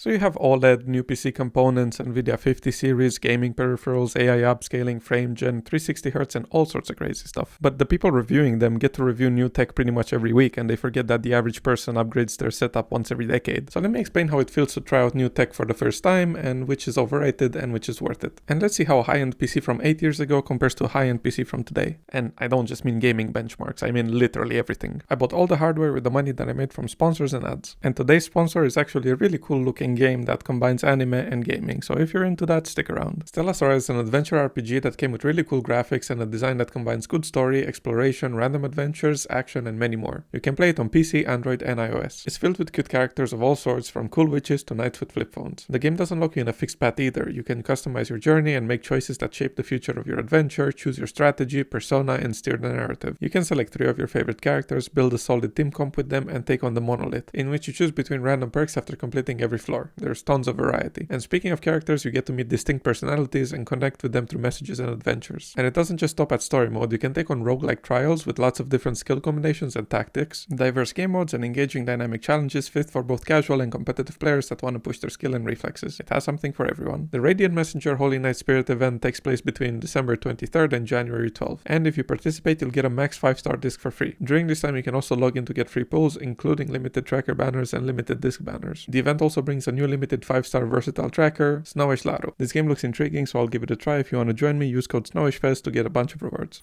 So you have OLED, new PC components, nvidia 50 series, gaming peripherals, AI upscaling, frame gen, 360Hz and all sorts of crazy stuff. But the people reviewing them get to review new tech pretty much every week, and they forget that the average person upgrades their setup once every decade. So let me explain how it feels to try out new tech for the first time, and which is overrated and which is worth it. And let's see how a high-end PC from 8 years ago compares to a high-end PC from today. And I don't just mean gaming benchmarks, I mean literally everything. I bought all the hardware with the money that I made from sponsors and ads. And today's sponsor is actually a really cool looking game that combines anime and gaming, so if you're into that, stick around. Stella Sora is an adventure RPG that came with really cool graphics and a design that combines good story, exploration, random adventures, action and many more. You can play it on PC, Android and iOS. It's filled with cute characters of all sorts, from cool witches to knights with flip phones. The game doesn't lock you in a fixed path either. You can customize your journey and make choices that shape the future of your adventure, choose your strategy, persona and steer the narrative. You can select 3 of your favorite characters, build a solid team comp with them and take on the monolith, in which you choose between random perks after completing every floor. There's tons of variety. And speaking of characters, you get to meet distinct personalities and connect with them through messages and adventures. And it doesn't just stop at story mode, you can take on roguelike trials with lots of different skill combinations and tactics, diverse game modes and engaging dynamic challenges fit for both casual and competitive players that want to push their skill and reflexes. It has something for everyone. The Radiant Messenger Holy Knight Spirit event takes place between December 23rd and January 12th. And if you participate, you'll get a max 5-star disc for free. During this time, you can also log in to get free pulls, including limited tracker banners and limited disc banners. The event also brings a new limited 5-star versatile tracker, SNOWISHFES. This game looks intriguing, so I'll give it a try. If you want to join me, use code SNOWISHFES to get a bunch of rewards.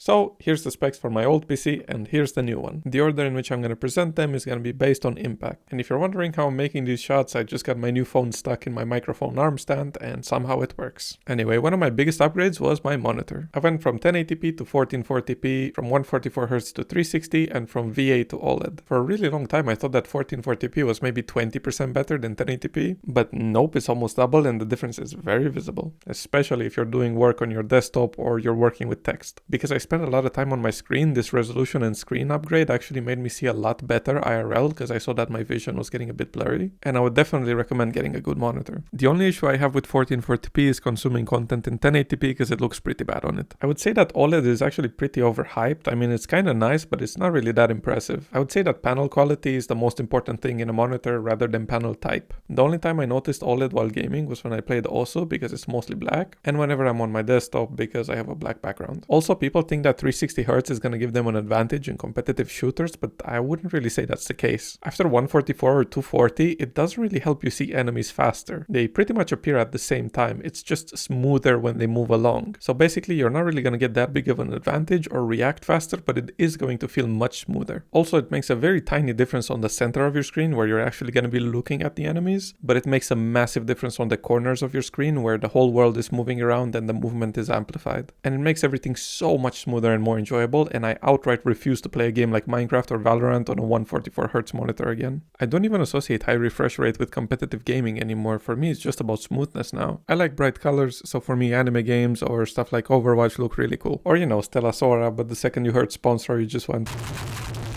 So here's the specs for my old PC and here's the new one. The order in which I'm going to present them is going to be based on impact. And if you're wondering how I'm making these shots, I just got my new phone stuck in my microphone arm stand and somehow it works. Anyway, one of my biggest upgrades was my monitor. I went from 1080p to 1440p, from 144Hz to 360 and from VA to OLED. For a really long time I thought that 1440p was maybe 20% better than 1080p, but nope, it's almost double and the difference is very visible. Especially if you're doing work on your desktop or you're working with text. Because I spent a lot of time on my screen, this resolution and screen upgrade actually made me see a lot better IRL because I saw that my vision was getting a bit blurry, and I would definitely recommend getting a good monitor. The only issue I have with 1440p is consuming content in 1080p because it looks pretty bad on it. I would say that OLED is actually pretty overhyped. I mean, it's kind of nice, but it's not really that impressive. I would say that panel quality is the most important thing in a monitor rather than panel type. The only time I noticed OLED while gaming was when I played OSO because it's mostly black, and whenever I'm on my desktop because I have a black background. Also, people think that 360Hz is going to give them an advantage in competitive shooters, but I wouldn't really say that's the case. After 144 or 240, it doesn't really help you see enemies faster. They pretty much appear at the same time, it's just smoother when they move along. So basically you're not really going to get that big of an advantage or react faster, but it is going to feel much smoother. Also, it makes a very tiny difference on the center of your screen where you're actually going to be looking at the enemies, but it makes a massive difference on the corners of your screen where the whole world is moving around and the movement is amplified. And it makes everything so much smoother and more enjoyable, and I outright refuse to play a game like Minecraft or Valorant on a 144Hz monitor again. I don't even associate high refresh rate with competitive gaming anymore. For me, it's just about smoothness now. I like bright colors, so for me anime games or stuff like Overwatch look really cool. Or Stella Sora, but the second you heard sponsor, you just went...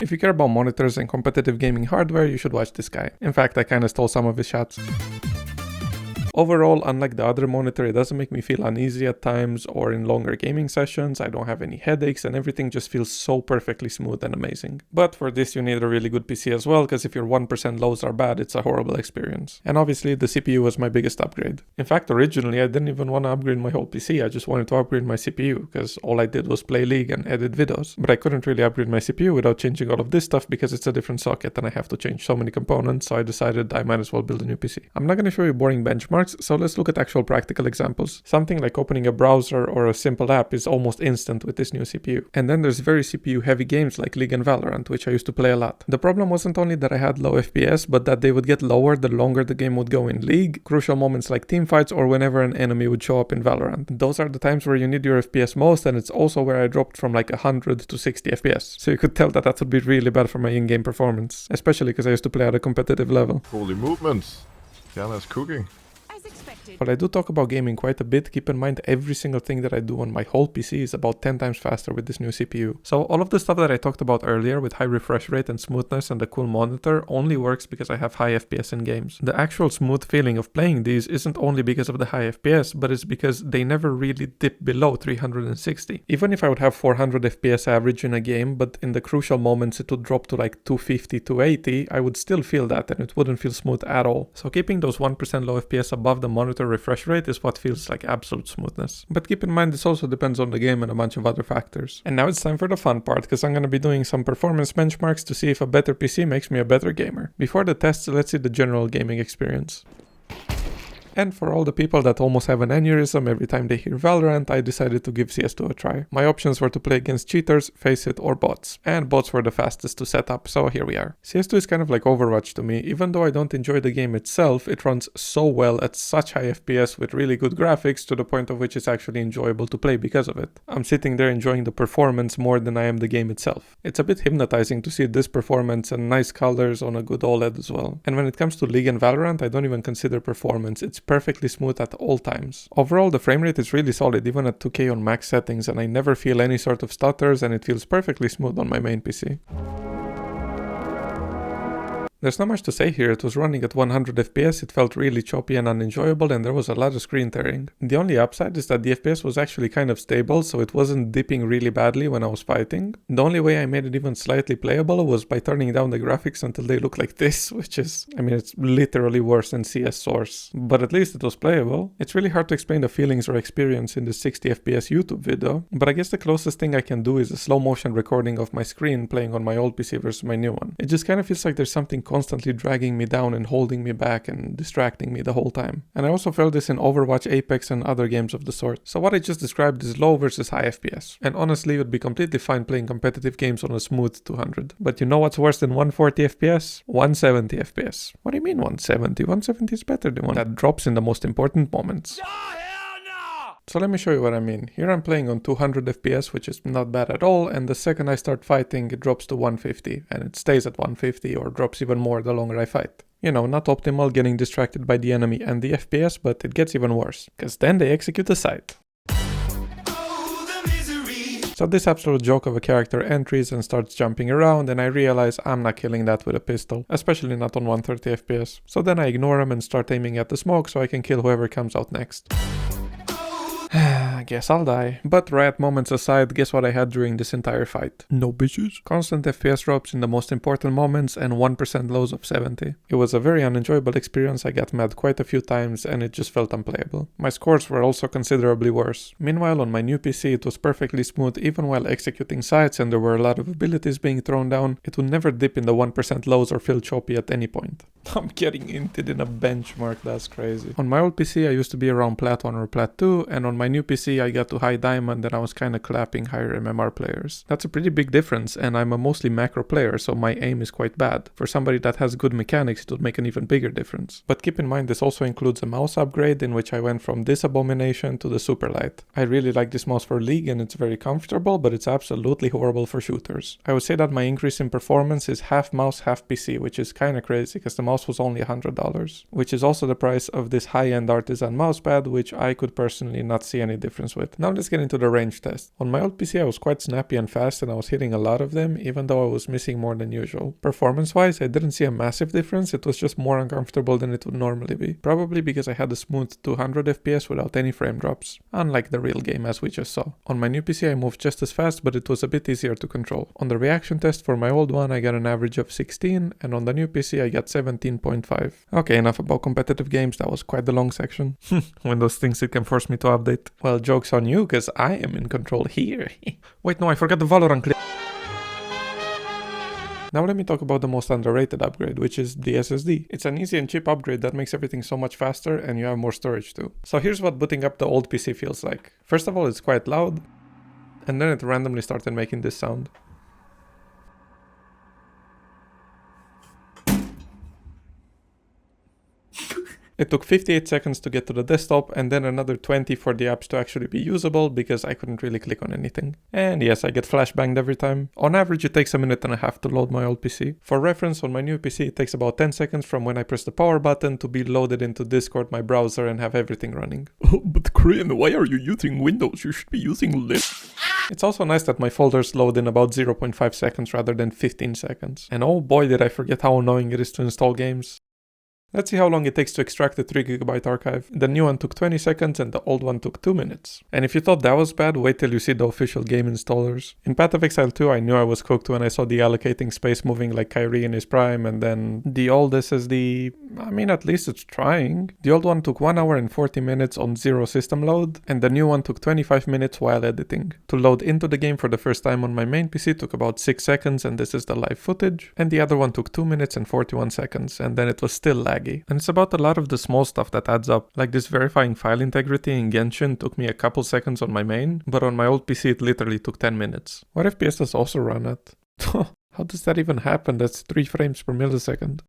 If you care about monitors and competitive gaming hardware, you should watch this guy. In fact, I kinda stole some of his shots. Overall, unlike the other monitor, it doesn't make me feel uneasy at times or in longer gaming sessions. I don't have any headaches and everything just feels so perfectly smooth and amazing. But for this you need a really good PC as well, because if your 1% lows are bad, it's a horrible experience. And obviously the CPU was my biggest upgrade. In fact, originally I didn't even want to upgrade my whole PC, I just wanted to upgrade my CPU, because all I did was play League and edit videos. But I couldn't really upgrade my CPU without changing all of this stuff because it's a different socket and I have to change so many components, so I decided I might as well build a new PC. I'm not going to show you boring benchmarks, so let's look at actual practical examples. Something like opening a browser or a simple app is almost instant with this new CPU. And then there's very CPU heavy games like League and Valorant, which I used to play a lot. The problem wasn't only that I had low FPS, but that they would get lower the longer the game would go in League, crucial moments like teamfights, or whenever an enemy would show up in Valorant. Those are the times where you need your FPS most, and it's also where I dropped from like 100 to 60 FPS. So you could tell that would be really bad for my in-game performance, especially because I used to play at a competitive level. Holy movements! Jana's cooking. As expected. While I do talk about gaming quite a bit, keep in mind every single thing that I do on my whole PC is about 10 times faster with this new CPU. So all of the stuff that I talked about earlier with high refresh rate and smoothness and the cool monitor only works because I have high FPS in games. The actual smooth feeling of playing these isn't only because of the high FPS, but it's because they never really dip below 360. Even if I would have 400 FPS average in a game, but in the crucial moments it would drop to like 250, 280, I would still feel that and it wouldn't feel smooth at all. So keeping those 1% low FPS above the monitor refresh rate is what feels like absolute smoothness. But keep in mind this also depends on the game and a bunch of other factors. And now it's time for the fun part, because I'm going to be doing some performance benchmarks to see if a better PC makes me a better gamer. Before the tests, let's see the general gaming experience. And for all the people that almost have an aneurysm every time they hear Valorant, I decided to give CS2 a try. My options were to play against cheaters, FACEIT, or bots. And bots were the fastest to set up, so here we are. CS2 is kind of like Overwatch to me. Even though I don't enjoy the game itself, it runs so well at such high FPS with really good graphics to the point of which it's actually enjoyable to play because of it. I'm sitting there enjoying the performance more than I am the game itself. It's a bit hypnotizing to see this performance and nice colors on a good OLED as well. And when it comes to League and Valorant, I don't even consider performance. It's perfectly smooth at all times. Overall, the frame rate is really solid even at 2K on max settings, and I never feel any sort of stutters, and it feels perfectly smooth on my main PC. There's not much to say here. It was running at 100 FPS, it felt really choppy and unenjoyable, and there was a lot of screen tearing. The only upside is that the FPS was actually kind of stable, so it wasn't dipping really badly when I was fighting. The only way I made it even slightly playable was by turning down the graphics until they look like this, which is, I mean, it's literally worse than CS Source. But at least it was playable. It's really hard to explain the feelings or experience in this 60 FPS YouTube video, but I guess the closest thing I can do is a slow motion recording of my screen playing on my old PC versus my new one. It just kind of feels like there's something constantly dragging me down and holding me back and distracting me the whole time. And I also felt this in Overwatch, Apex and other games of the sort. So what I just described is low versus high FPS. And honestly, it would be completely fine playing competitive games on a smooth 200. But you know what's worse than 140 FPS? 170 FPS. What do you mean 170? 170 is better than one that drops in the most important moments. So let me show you what I mean. Here I'm playing on 200 FPS, which is not bad at all, and the second I start fighting it drops to 150, and it stays at 150 or drops even more the longer I fight. You know, not optimal, getting distracted by the enemy and the FPS, but it gets even worse, because then they execute the sight. So this absolute joke of a character entries and starts jumping around, and I realize I'm not killing that with a pistol, especially not on 130 FPS. So then I ignore him and start aiming at the smoke so I can kill whoever comes out next. I guess I'll die. But riot moments aside, guess what I had during this entire fight? No bitches. Constant FPS drops in the most important moments and 1% lows of 70. It was a very unenjoyable experience. I got mad quite a few times and it just felt unplayable. My scores were also considerably worse. Meanwhile, on my new PC it was perfectly smooth even while executing sights, and there were a lot of abilities being thrown down. It would never dip in the 1% lows or feel choppy at any point. I'm getting inted in a benchmark, that's crazy. On my old PC I used to be around Plat 1 or Plat 2, and on my new PC I got to high diamond and I was kinda clapping higher MMR players. That's a pretty big difference, and I'm a mostly macro player, so my aim is quite bad. For somebody that has good mechanics it would make an even bigger difference. But keep in mind this also includes a mouse upgrade in which I went from this abomination to the super light. I really like this mouse for League and it's very comfortable, but it's absolutely horrible for shooters. I would say that my increase in performance is half mouse, half PC, which is kinda crazy because the mouse was only $100, which is also the price of this high-end artisan mousepad, which I could personally not see any difference with. Now let's get into the range test. On my old PC I was quite snappy and fast and I was hitting a lot of them, even though I was missing more than usual. Performance-wise I didn't see a massive difference, it was just more uncomfortable than it would normally be. Probably because I had a smooth 200 FPS without any frame drops, unlike the real game as we just saw. On my new PC I moved just as fast, but it was a bit easier to control. On the reaction test for my old one I got an average of 16, and on the new PC I got 17.5. Okay, enough about competitive games, that was quite the long section. Windows thinks it can force me to update. Well, joke's on you, cause I am in control here. Wait, no, I forgot the Valorant clip. Now let me talk about the most underrated upgrade, which is the SSD. It's an easy and cheap upgrade that makes everything so much faster and you have more storage too. So here's what booting up the old PC feels like. First of all, it's quite loud, and then it randomly started making this sound. It took 58 seconds to get to the desktop and then another 20 for the apps to actually be usable because I couldn't really click on anything. And yes, I get flashbanged every time. On average, it takes a minute and a half to load my old PC. For reference, on my new PC, it takes about 10 seconds from when I press the power button to be loaded into Discord, my browser, and have everything running. Oh, but Korean, why are you using Windows? You should be using Linux. It's also nice that my folders load in about 0.5 seconds rather than 15 seconds. And oh boy, did I forget how annoying it is to install games. Let's see how long it takes to extract the 3GB archive. The new one took 20 seconds and the old one took 2 minutes. And if you thought that was bad, wait till you see the official game installers. In Path of Exile 2, I knew I was cooked when I saw the allocating space moving like Kyrie in his prime, and then the old SSD, I mean, at least it's trying. The old one took 1 hour and 40 minutes on 0 system load, and the new one took 25 minutes while editing. To load into the game for the first time on my main PC took about 6 seconds, and this is the live footage, and the other one took 2 minutes and 41 seconds, and then it was still laggy. And it's about a lot of the small stuff that adds up, like this verifying file integrity in Genshin took me a couple seconds on my main, but on my old PC it literally took 10 minutes. What FPS does also run at? How does that even happen? That's 3 frames per millisecond.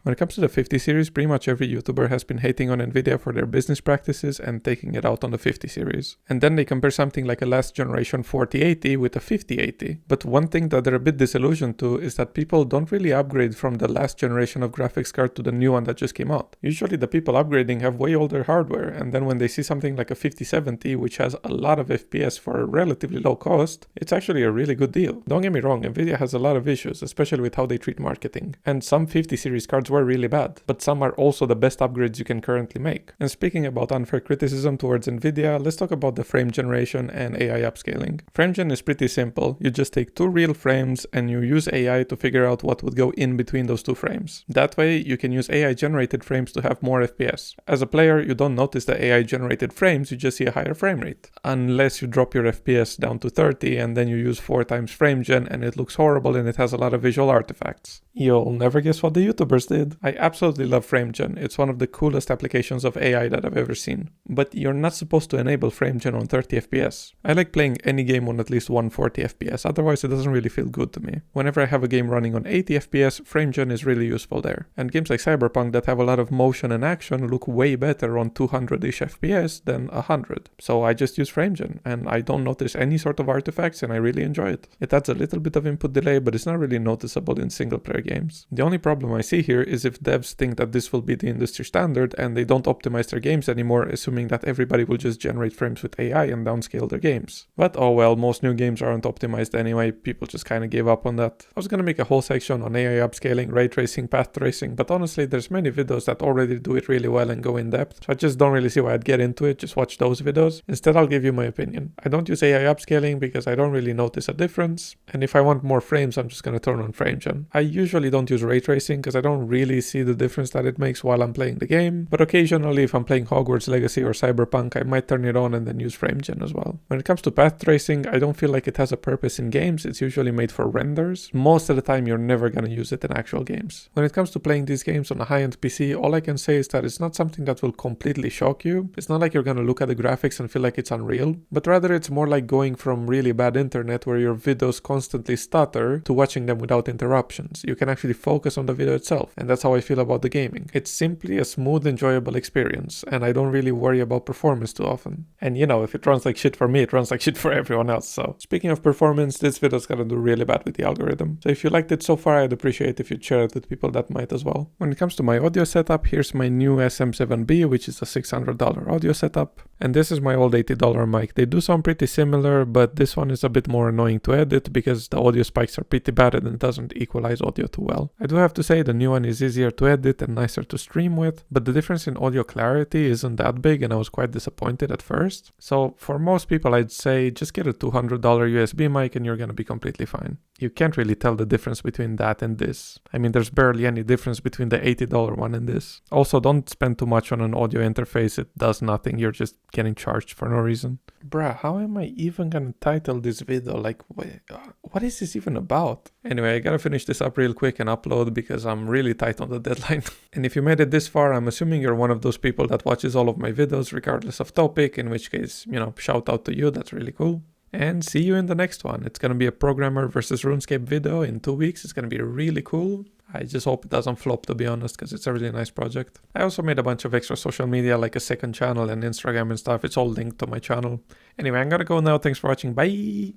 When it comes to the 50 series, pretty much every YouTuber has been hating on nvidia for their business practices and taking it out on the 50 series. And then they compare something like a last generation 4080 with a 5080. But one thing that they're a bit disillusioned to is that people don't really upgrade from the last generation of graphics card to the new one that just came out. Usually the people upgrading have way older hardware, and then when they see something like a 5070 which has a lot of FPS for a relatively low cost, it's actually a really good deal. Don't get me wrong, nvidia has a lot of issues, especially with how they treat marketing. And some 50 series cards were really bad, but some are also the best upgrades you can currently make. And speaking about unfair criticism towards nvidia, let's talk about the frame generation and AI upscaling. Frame gen is pretty simple. You just take 2 real frames and you use AI to figure out what would go in between those 2 frames. That way you can use AI generated frames to have more FPS. As a player, you don't notice the AI generated frames, you just see a higher frame rate. Unless you drop your FPS down to 30 and then you use 4 times frame gen and it looks horrible and it has a lot of visual artifacts. You'll never guess what the YouTubers did. I absolutely love FrameGen. It's one of the coolest applications of AI that I've ever seen. But you're not supposed to enable FrameGen on 30 FPS. I like playing any game on at least 140 FPS, otherwise it doesn't really feel good to me. Whenever I have a game running on 80 FPS, FrameGen is really useful there. And games like Cyberpunk that have a lot of motion and action look way better on 200-ish FPS than 100. So I just use FrameGen, and I don't notice any sort of artifacts, and I really enjoy it. It adds a little bit of input delay, but it's not really noticeable in single-player games. The only problem I see here is if devs think that this will be the industry standard and they don't optimize their games anymore, assuming that everybody will just generate frames with AI and downscale their games. But oh well, most new games aren't optimized anyway, people just kinda gave up on that. I was gonna make a whole section on AI upscaling, ray tracing, path tracing, but honestly there's many videos that already do it really well and go in depth, so I just don't really see why I'd get into it, just watch those videos. Instead I'll give you my opinion. I don't use AI upscaling because I don't really notice a difference, and if I want more frames I'm just gonna turn on FrameGen. I usually don't use ray tracing because I don't really see the difference that it makes while I'm playing the game, but occasionally if I'm playing Hogwarts Legacy or Cyberpunk I might turn it on and then use FrameGen as well. When it comes to path tracing, I don't feel like it has a purpose in games, it's usually made for renders. Most of the time you're never gonna use it in actual games. When it comes to playing these games on a high-end PC, all I can say is that it's not something that will completely shock you. It's not like you're gonna look at the graphics and feel like it's unreal, but rather it's more like going from really bad internet where your videos constantly stutter to watching them without interruptions. You can actually focus on the video itself, and that's how I feel about the gaming. It's simply a smooth, enjoyable experience, and I don't really worry about performance too often. And you know, if it runs like shit for me, it runs like shit for everyone else, so. Speaking of performance, this video's gonna do really bad with the algorithm. So if you liked it so far, I'd appreciate if you'd share it with people that might as well. When it comes to my audio setup, here's my new SM7B, which is a $600 audio setup. And this is my old $80 mic. They do sound pretty similar, but this one is a bit more annoying to edit because the audio spikes are pretty bad and it doesn't equalize audio too well. I do have to say the new one is easier to edit and nicer to stream with, but the difference in audio clarity isn't that big and I was quite disappointed at first. So for most people I'd say just get a $200 USB mic and you're gonna be completely fine. You can't really tell the difference between that and this. I mean, there's barely any difference between the $80 one and this. Also, don't spend too much on an audio interface, it does nothing, you're just getting charged for no reason. Bruh, how am I even gonna title this video? Like, what is this even about? Anyway, I gotta finish this up real quick and upload because I'm really tight on the deadline. And if you made it this far, I'm assuming you're one of those people that watches all of my videos regardless of topic, in which case, you know, shout out to you, that's really cool. And see you in the next one. It's gonna be a programmer versus RuneScape video in 2 weeks. It's gonna be really cool. I just hope it doesn't flop, to be honest, because it's a really nice project. I also made a bunch of extra social media, like a second channel and Instagram and stuff. It's all linked to my channel. Anyway, I'm gonna go now. Thanks for watching. Bye!